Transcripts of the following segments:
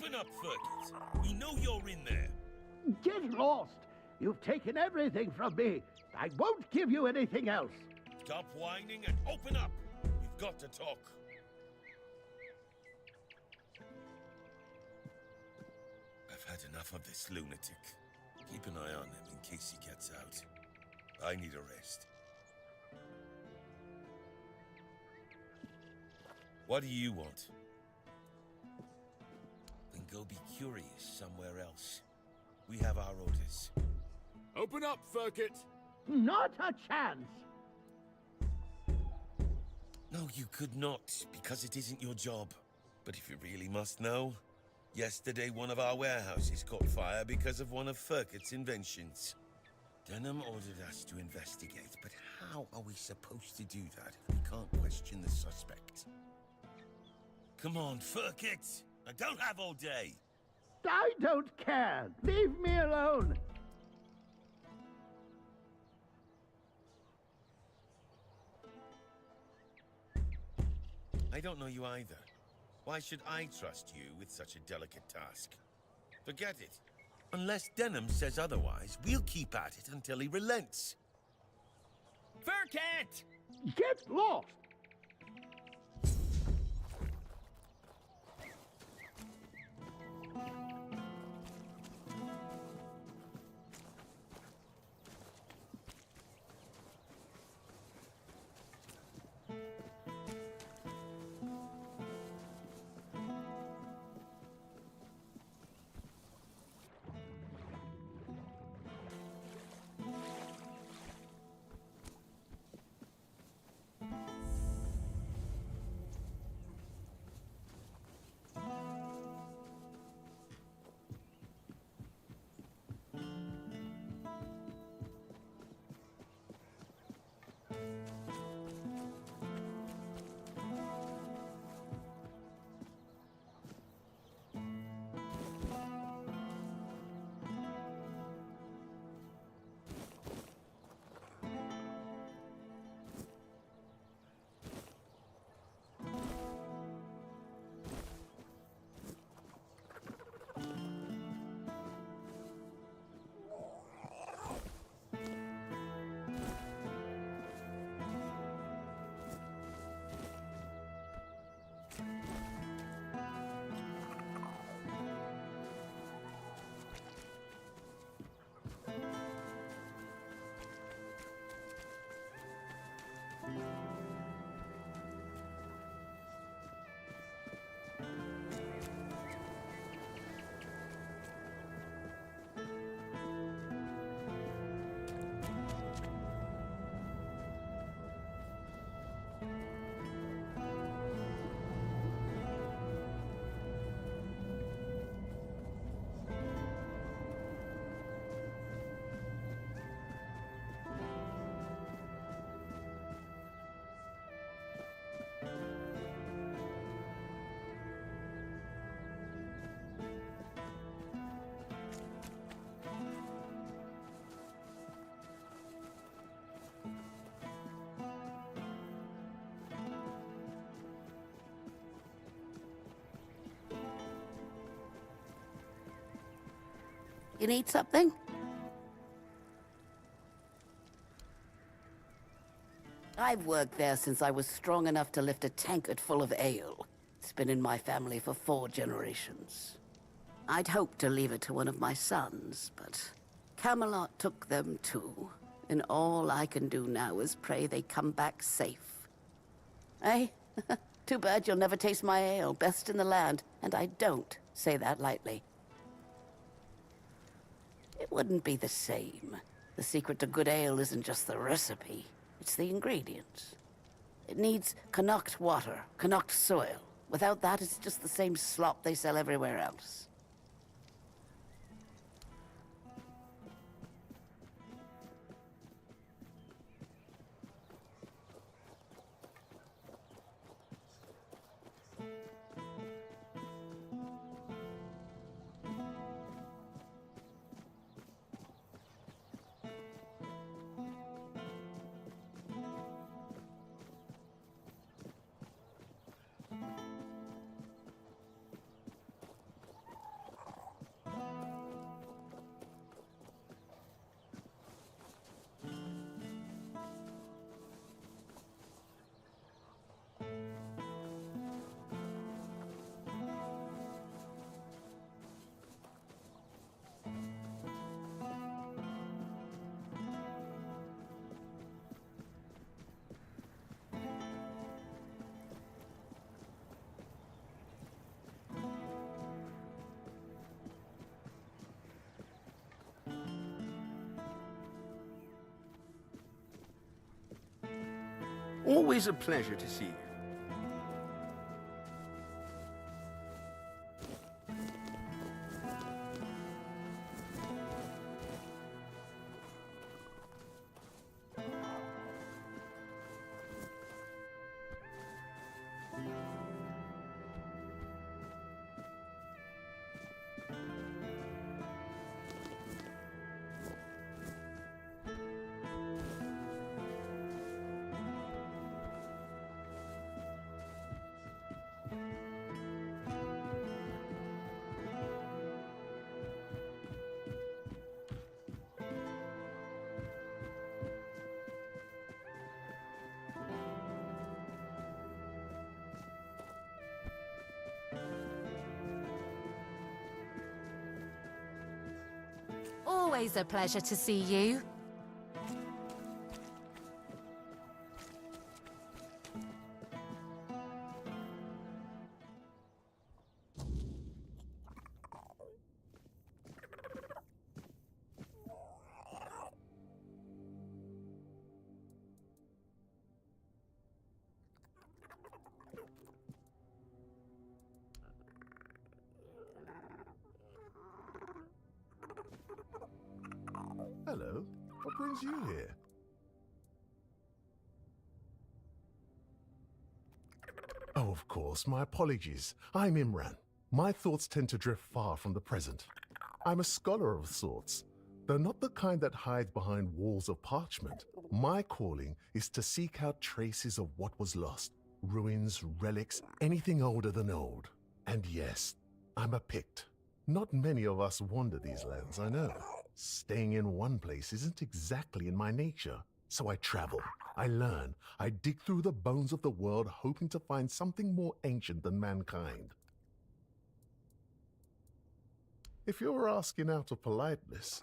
Open up, Fergus. We know you're in there. Get lost! You've taken everything from me. I won't give you anything else. Stop whining and open up. We've got to talk. I've had enough of this lunatic. Keep an eye on him in case he gets out. I need a rest. What do you want? Then go be curious somewhere else. We have our orders. Open up, Furkit! Not a chance! No, you could not, because it isn't your job. But if you really must know, yesterday one of our warehouses caught fire because of one of Furkit's inventions. Denham ordered us to investigate, but how are we supposed to do that if we can't question the suspect? Come on, Furkit! I don't have all day! I don't care! Leave me alone! I don't know you either. Why should I trust you with such a delicate task? Forget it. Unless Denham says otherwise, we'll keep at it until he relents. Furkit! Get lost! You need something? I've worked there since I was strong enough to lift a tankard full of ale. It's been in my family for 4 generations. I'd hoped to leave it to one of my sons, but Camelot took them too. And all I can do now is pray they come back safe. Eh? Too bad you'll never taste my ale, best in the land, and I don't say that lightly. It wouldn't be the same. The secret to good ale isn't just the recipe, it's the ingredients. It needs Canucked water, Canucked soil. Without that, it's just the same slop they sell everywhere else. Always a pleasure to see you. Always a pleasure to see you. Hello. What brings you here? Oh, of course. My apologies. I'm Imran. My thoughts tend to drift far from the present. I'm a scholar of sorts, though not the kind that hides behind walls of parchment. My calling is to seek out traces of what was lost. Ruins, relics, anything older than old. And yes, I'm a Pict. Not many of us wander these lands, I know. Staying in one place isn't exactly in my nature. So I travel, I learn, I dig through the bones of the world hoping to find something more ancient than mankind. If you're asking out of politeness,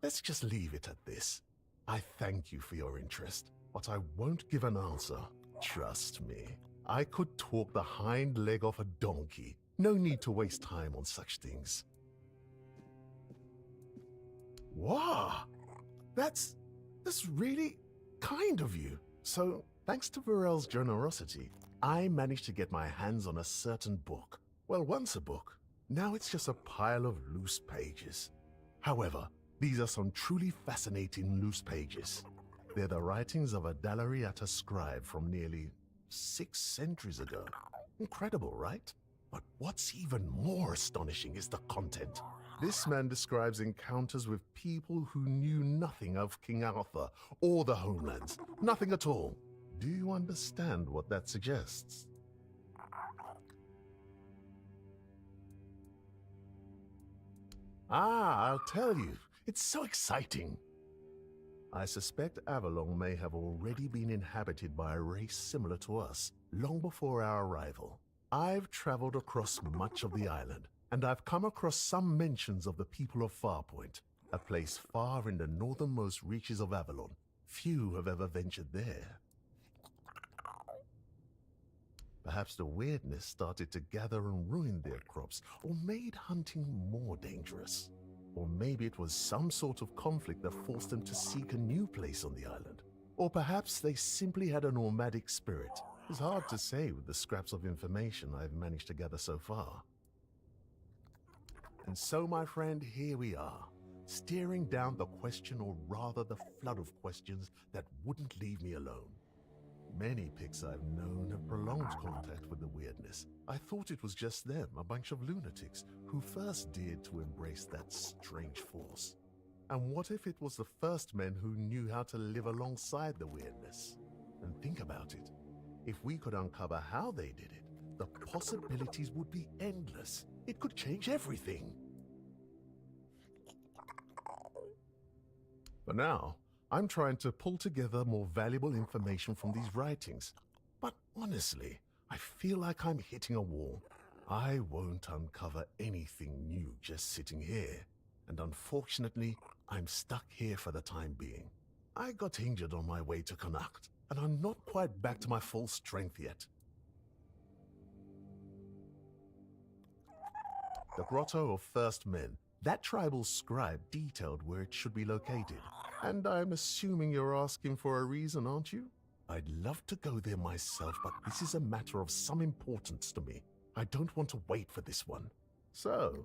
let's just leave it at this. I thank you for your interest, but I won't give an answer. Trust me, I could talk the hind leg off a donkey. No need to waste time on such things. Wow, that's really kind of you. So, thanks to Varel's generosity, I managed to get my hands on a certain book. Well, once a book. Now it's just a pile of loose pages. However, these are some truly fascinating loose pages. They're the writings of a Dalariata scribe from nearly 6 centuries ago. Incredible, right? But what's even more astonishing is the content. This man describes encounters with people who knew nothing of King Arthur or the homelands. Nothing at all. Do you understand what that suggests? Ah, I'll tell you. It's so exciting. I suspect Avalon may have already been inhabited by a race similar to us, long before our arrival. I've traveled across much of the island, and I've come across some mentions of the people of Farpoint, a place far in the northernmost reaches of Avalon. Few have ever ventured there. Perhaps the weirdness started to gather and ruin their crops, or made hunting more dangerous. Or maybe it was some sort of conflict that forced them to seek a new place on the island. Or perhaps they simply had a nomadic spirit. It's hard to say with the scraps of information I've managed to gather so far. And so, my friend, here we are, staring down the question, or rather the flood of questions that wouldn't leave me alone. Many Picts I've known have prolonged contact with the weirdness. I thought it was just them, a bunch of lunatics, who first dared to embrace that strange force. And what if it was the first men who knew how to live alongside the weirdness? And think about it. If we could uncover how they did it, the possibilities would be endless. It could change everything. For now, I'm trying to pull together more valuable information from these writings. But honestly, I feel like I'm hitting a wall. I won't uncover anything new just sitting here. And unfortunately, I'm stuck here for the time being. I got injured on my way to Connacht, and I'm not quite back to my full strength yet. The Grotto of First Men. That tribal scribe detailed where it should be located. And I'm assuming you're asking for a reason, aren't you? I'd love to go there myself, but this is a matter of some importance to me. I don't want to wait for this one. So,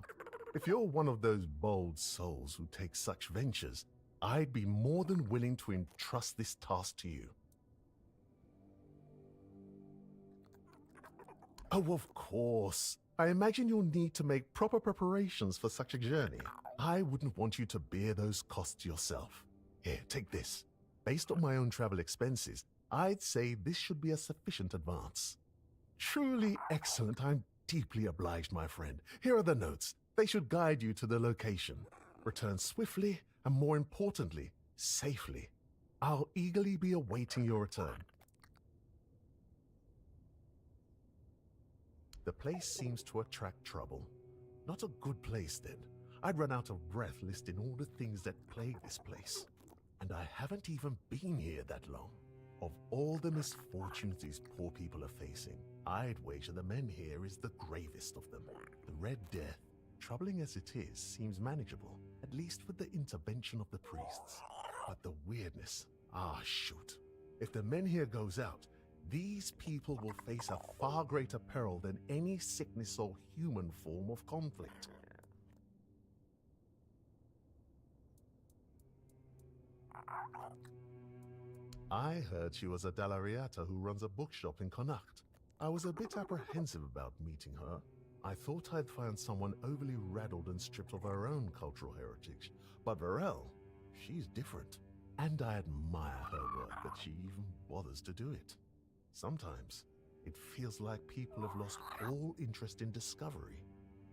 if you're one of those bold souls who take such ventures, I'd be more than willing to entrust this task to you. Oh, of course. I imagine you'll need to make proper preparations for such a journey. I wouldn't want you to bear those costs yourself. Here, take this. Based on my own travel expenses, I'd say this should be a sufficient advance. Truly excellent. I'm deeply obliged, my friend. Here are the notes. They should guide you to the location. Return swiftly and, more importantly, safely. I'll eagerly be awaiting your return. The place seems to attract trouble. Not a good place, then. I'd run out of breath listing all the things that plague this place. And I haven't even been here that long. Of all the misfortunes these poor people are facing, I'd wager the men here is the gravest of them. The Red Death, troubling as it is, seems manageable, at least with the intervention of the priests. But the weirdness, shoot. If the men here goes out, these people will face a far greater peril than any sickness or human form of conflict. I heard she was a Dallariata who runs a bookshop in Connacht. I was a bit apprehensive about meeting her. I thought I'd find someone overly rattled and stripped of her own cultural heritage. But Varel, she's different. And I admire her work that she even bothers to do it. Sometimes, it feels like people have lost all interest in discovery,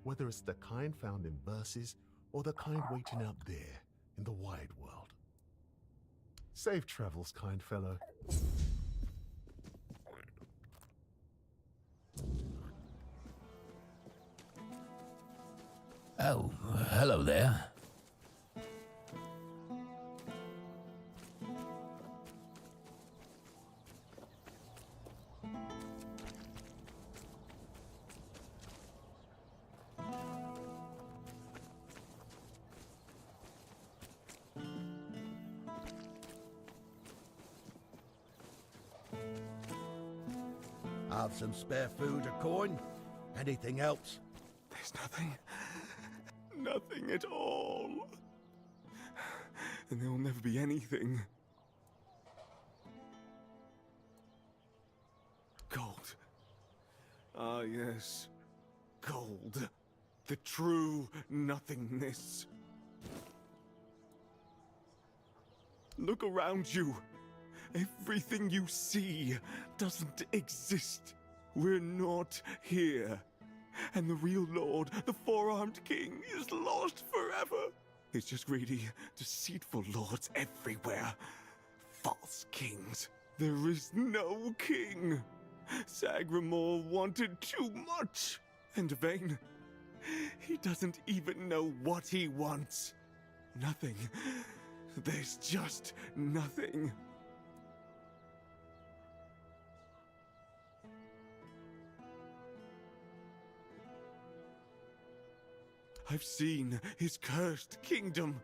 whether it's the kind found in verses or the kind waiting out there in the wide world. Safe travels, kind fellow. Oh, hello there. Have some spare food or coin? Anything else? There's nothing. Nothing at all. And there will never be anything. Gold. Ah, yes. Gold. The true nothingness. Look around you. Everything you see doesn't exist. We're not here. And the real Lord, the four-armed king, is lost forever. It's just greedy, deceitful lords everywhere. False kings. There is no king. Sagramor wanted too much. And vain. He doesn't even know what he wants. Nothing. There's just nothing. I've seen his cursed kingdom.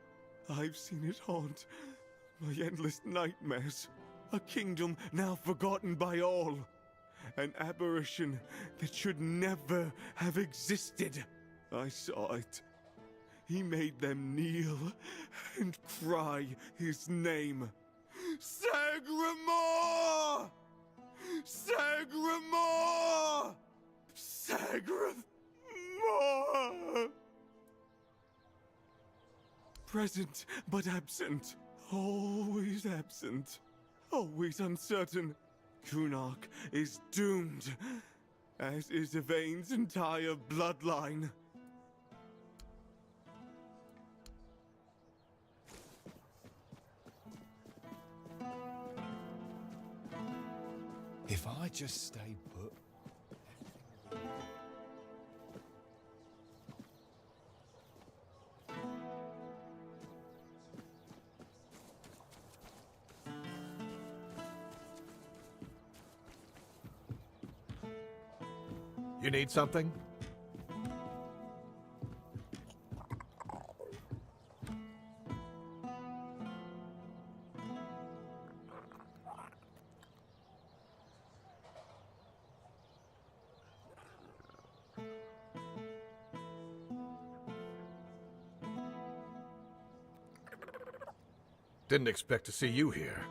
I've seen it haunt my endless nightmares. A kingdom now forgotten by all. An apparition that should never have existed. I saw it. He made them kneel and cry his name. Sagramor! Sagramor! Sagramor! Present but absent. Always absent. Always uncertain. Kunark is doomed, as is Yvain's entire bloodline. If I just stay put... You need something? Didn't expect to see you here.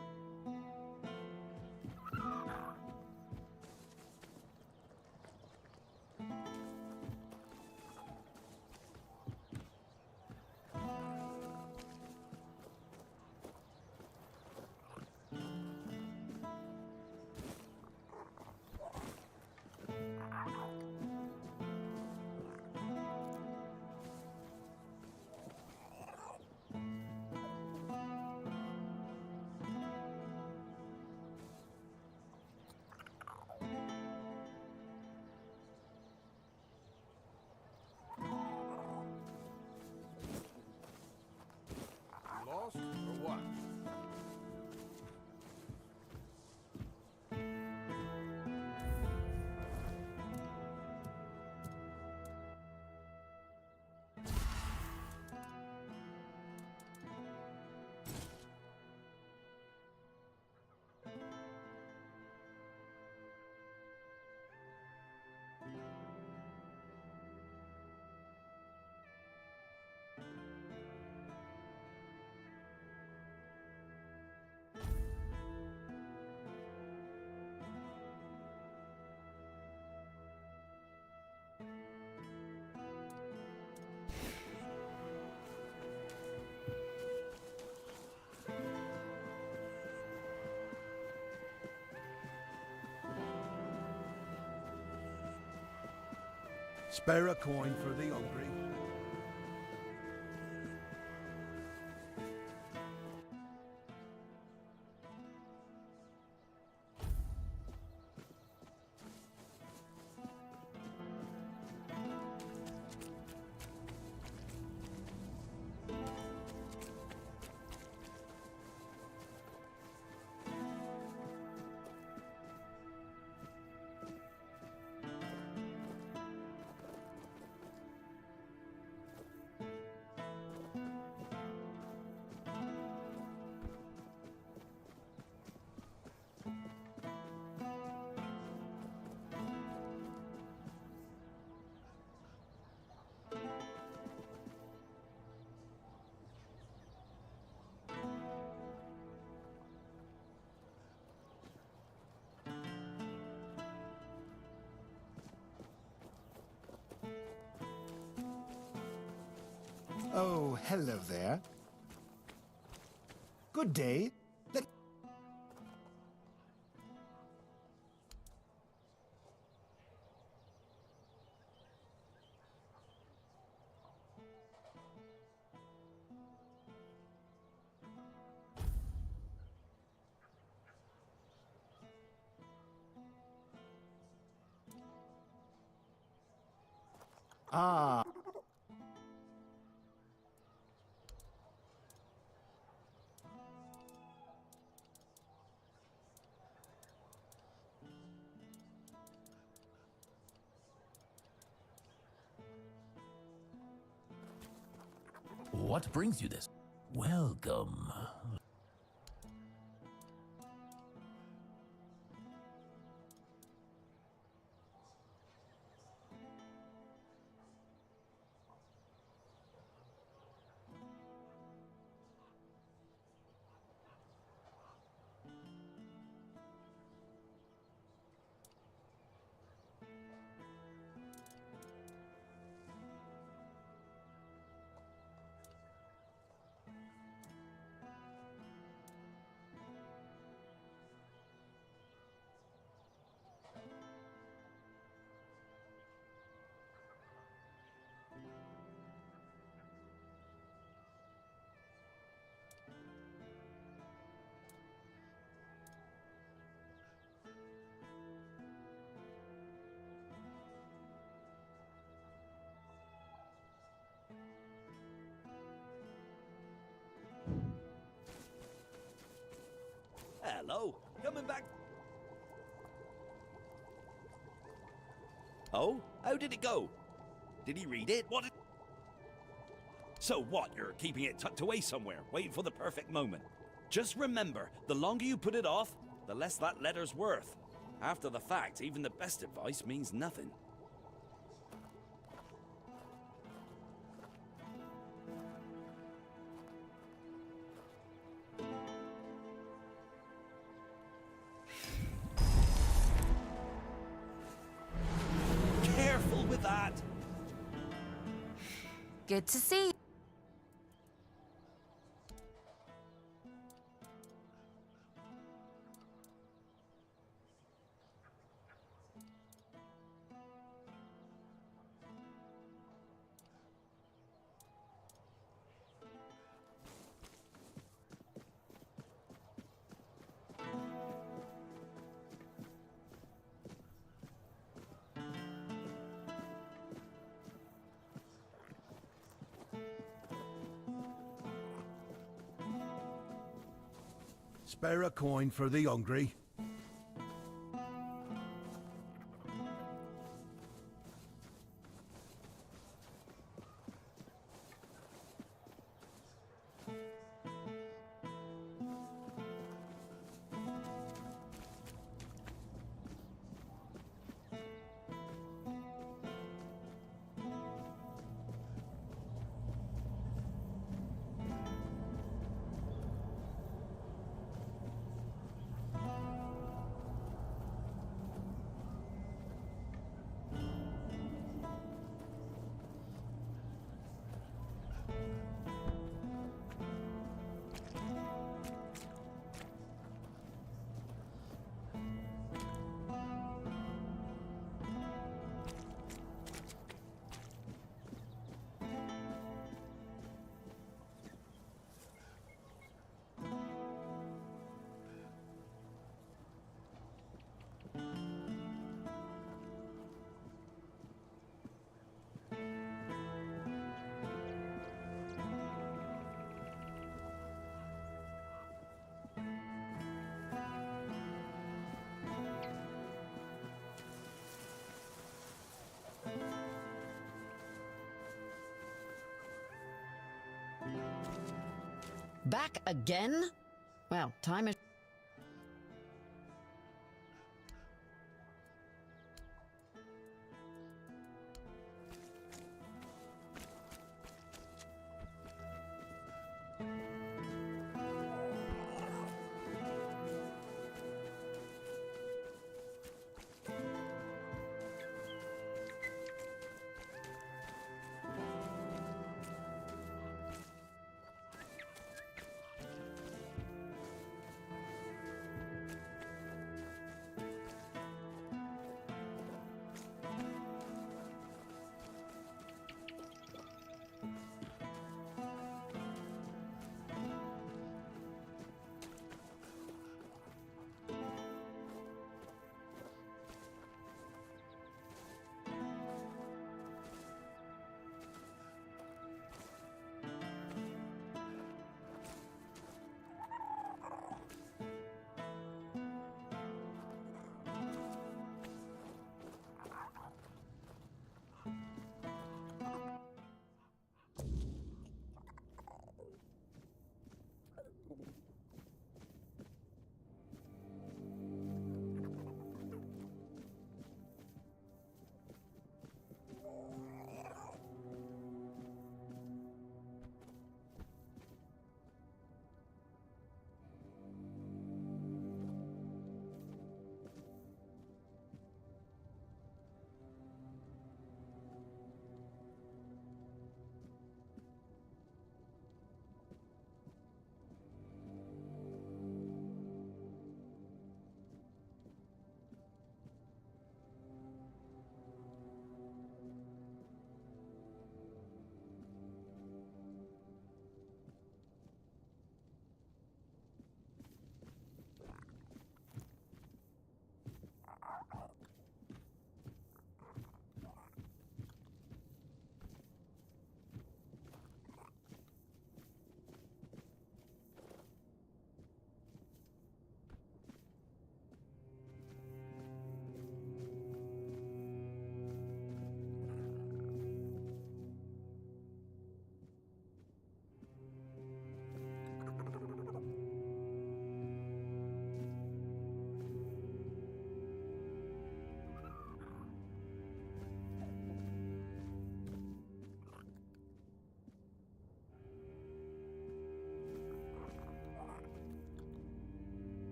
Lost or what? Spare a coin for the hungry. Oh, hello there. Good day. Ah. What brings you this? Welcome. Hello, coming back. Oh, how did it go? Did he read it? What? So what? You're keeping it tucked away somewhere, waiting for the perfect moment. Just remember, the longer you put it off, the less that letter's worth. After the fact, even the best advice means nothing. that. Good to see you. Spare a coin for the hungry. Back again? Well, time is...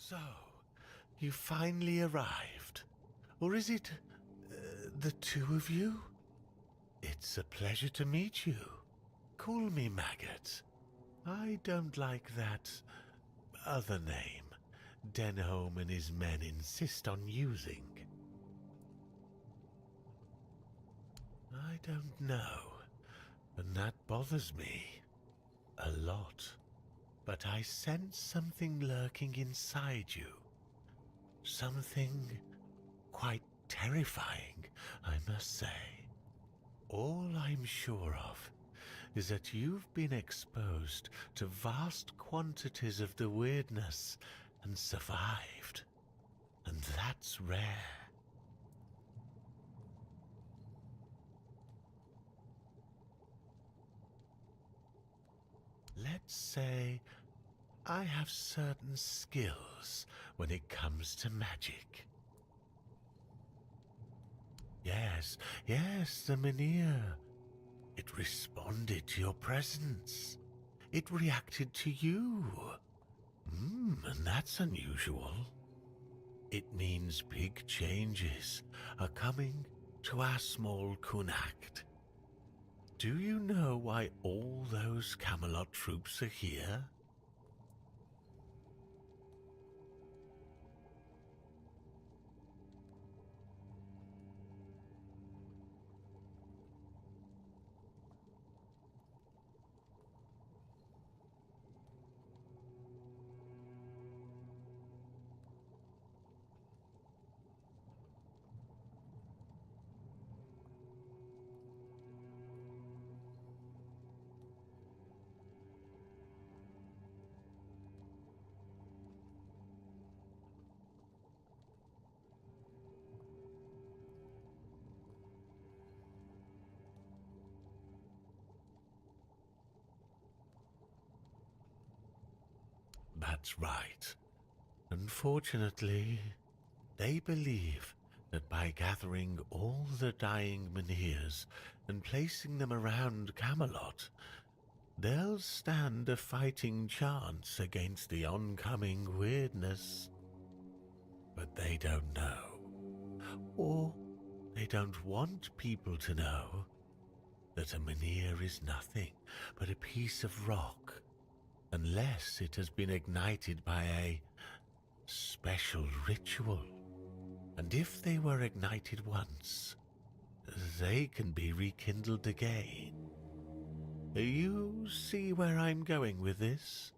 So, you finally arrived. Or is it the two of you? It's a pleasure to meet you. Call me Maggot. I don't like that other name Denholm and his men insist on using. I don't know, and that bothers me a lot. But I sense something lurking inside you. Something quite terrifying, I must say. All I'm sure of is that you've been exposed to vast quantities of the weirdness and survived. And that's rare. Let's say I have certain skills when it comes to magic. Yes, the Menhir. It responded to your presence. It reacted to you. And that's unusual. It means big changes are coming to our small Kunacht. Do you know why all those Camelot troops are here? That's right. Unfortunately, they believe that by gathering all the dying Menhirs and placing them around Camelot, they'll stand a fighting chance against the oncoming weirdness. But they don't know, or they don't want people to know, that a Menhir is nothing but a piece of rock, unless it has been ignited by a special ritual. And if they were ignited once, they can be rekindled again. You see where I'm going with this?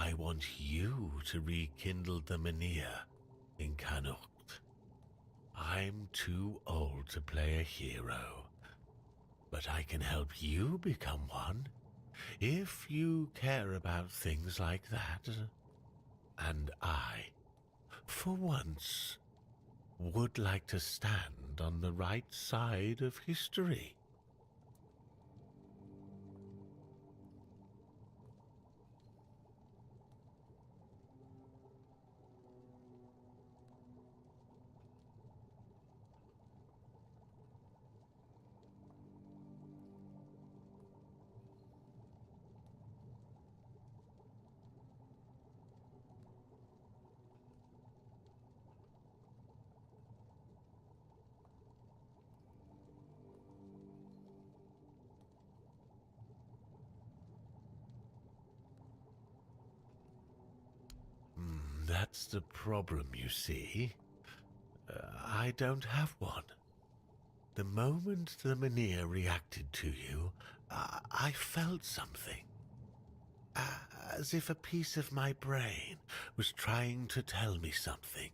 I want you to rekindle the Menhir in Connacht. I'm too old to play a hero, but I can help you become one if you care about things like that. And I, for once, would like to stand on the right side of history. That's the problem, you see. I don't have one. The moment the Menhir reacted to you, I felt something. As if a piece of my brain was trying to tell me something.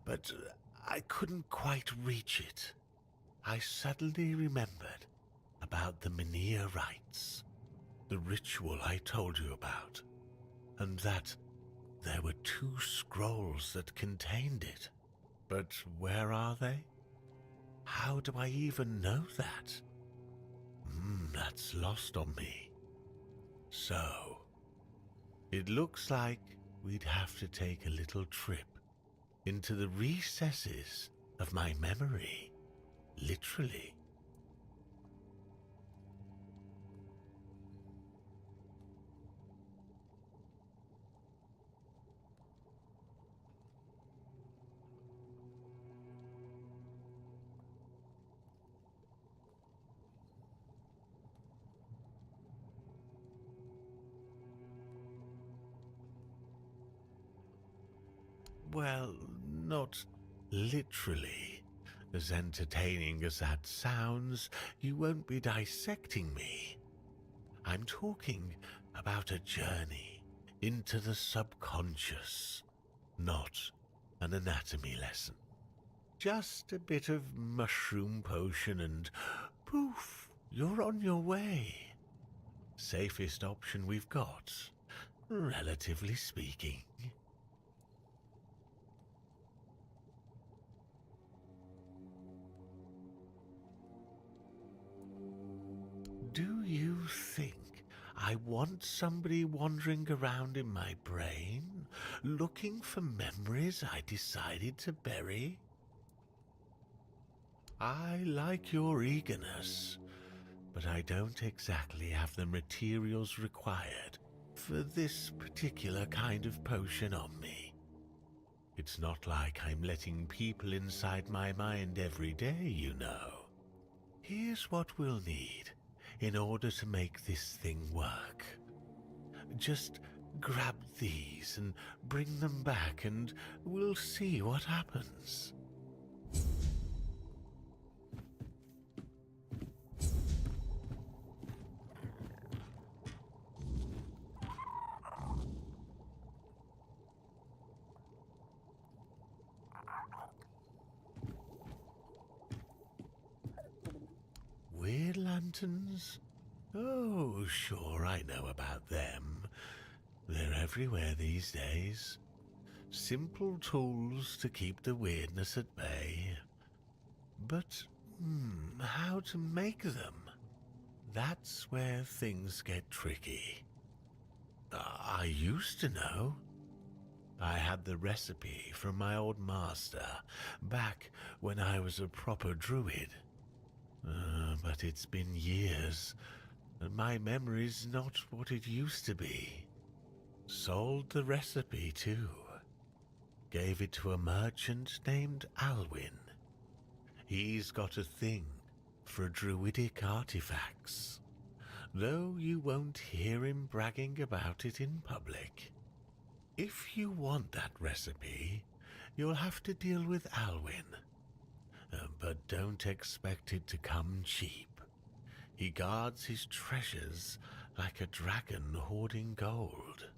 But I couldn't quite reach it. I suddenly remembered about the Menhir rites, the ritual I told you about, and that there were 2 scrolls that contained it. But where are they? How do I even know that? That's lost on me. So, it looks like we'd have to take a little trip into the recesses of my memory, literally. Well, not literally. As entertaining as that sounds, you won't be dissecting me. I'm talking about a journey into the subconscious, not an anatomy lesson. Just a bit of mushroom potion and poof, you're on your way. Safest option we've got, relatively speaking. Do you think I want somebody wandering around in my brain, looking for memories I decided to bury? I like your eagerness, but I don't exactly have the materials required for this particular kind of potion on me. It's not like I'm letting people inside my mind every day, you know. Here's what we'll need in order to make this thing work. Just grab these and bring them back and we'll see what happens. Weird lanterns? Oh, sure, I know about them. They're everywhere these days. Simple tools to keep the weirdness at bay. But, how to make them? That's where things get tricky. I used to know. I had the recipe from my old master back when I was a proper druid. But it's been years, and my memory's not what it used to be. Sold the recipe, too. Gave it to a merchant named Alwyn. He's got a thing for druidic artifacts, though you won't hear him bragging about it in public. If you want that recipe, you'll have to deal with Alwyn. But don't expect it to come cheap. He guards his treasures like a dragon hoarding gold.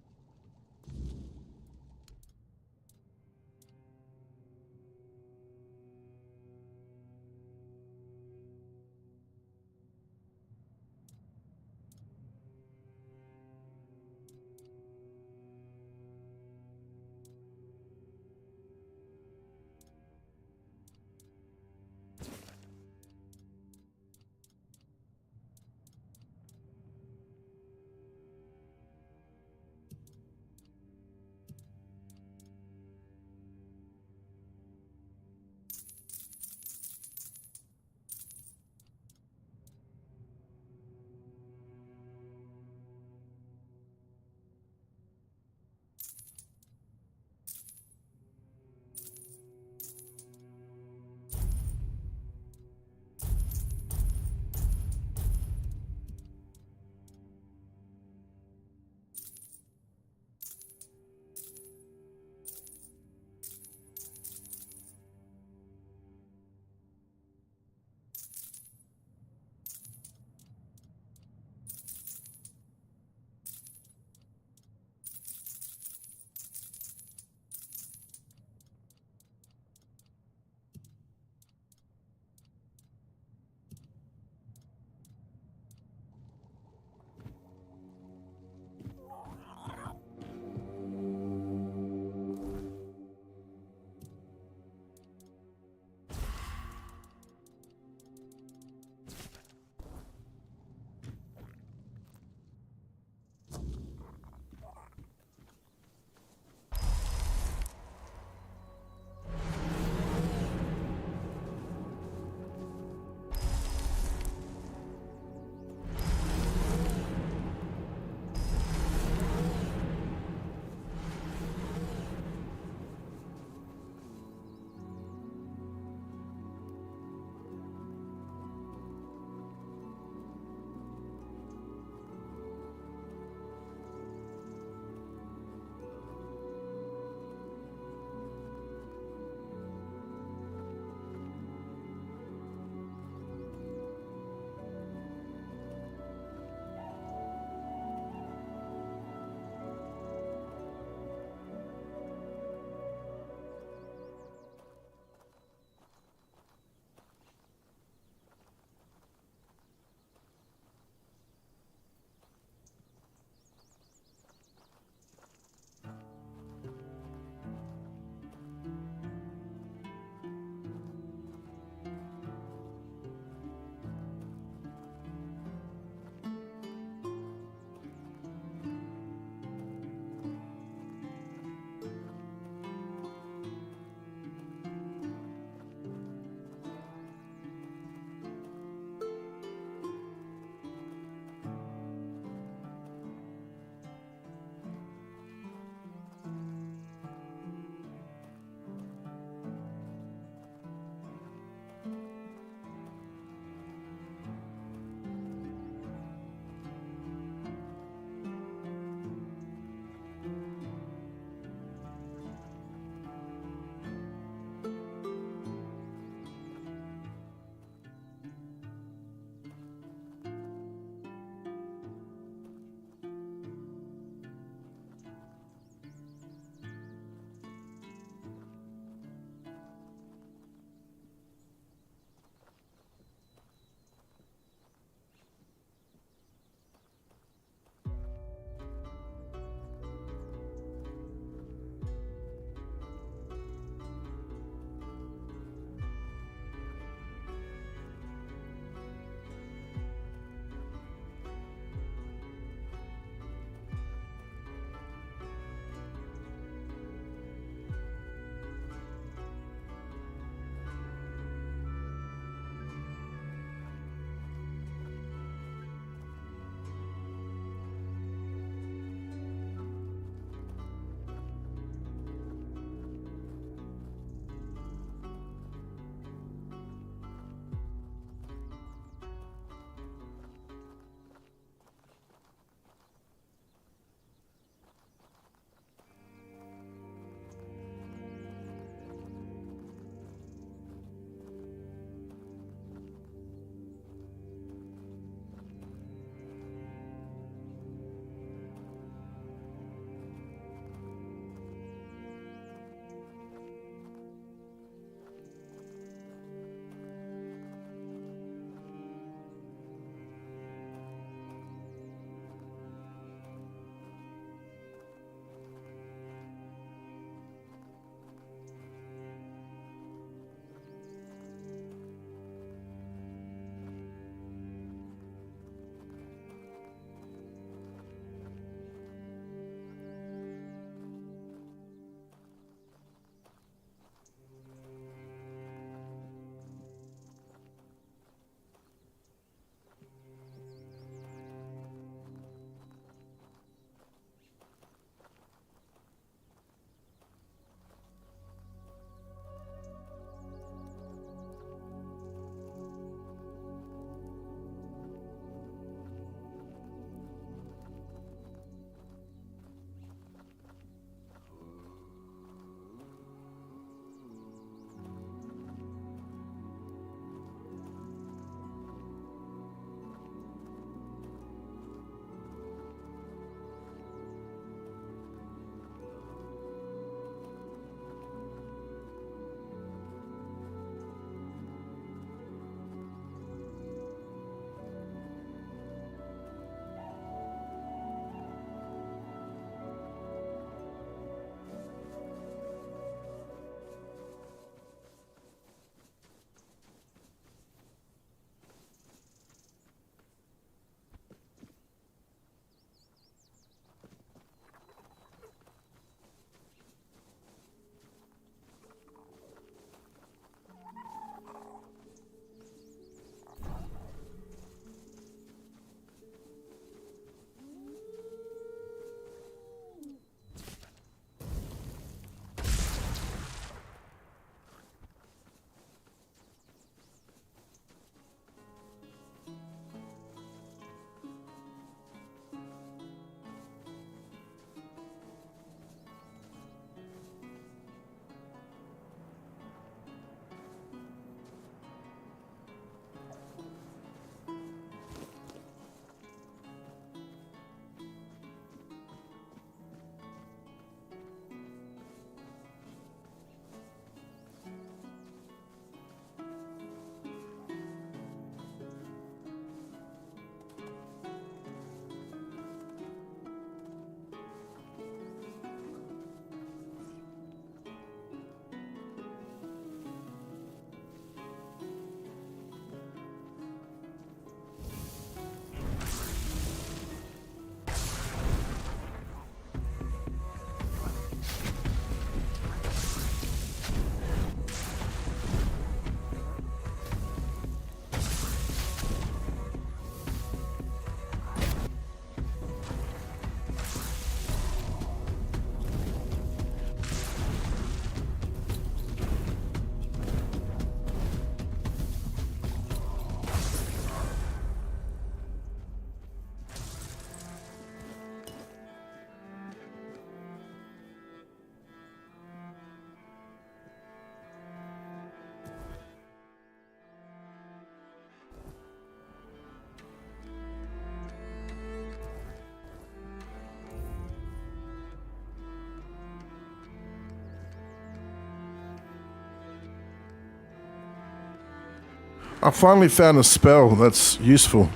I finally found a spell that's useful.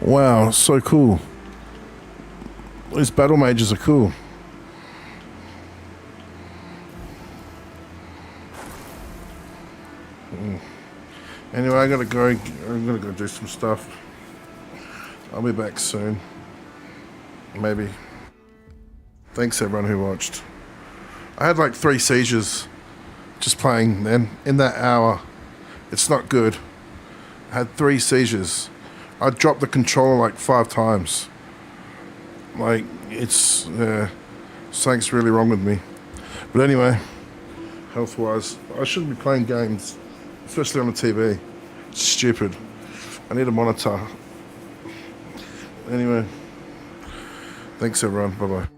Wow, so cool. These battle mages are cool. Anyway, I gotta go. I'm gonna go do some stuff. I'll be back soon. Maybe. Thanks everyone who watched. I had like 3 seizures just playing then. In that hour. It's not good. I had 3 seizures. I dropped the controller like 5 times. Like, it's, something's really wrong with me. But anyway, health-wise, I shouldn't be playing games, especially on the TV. It's stupid. I need a monitor. Anyway, thanks everyone. Bye-bye.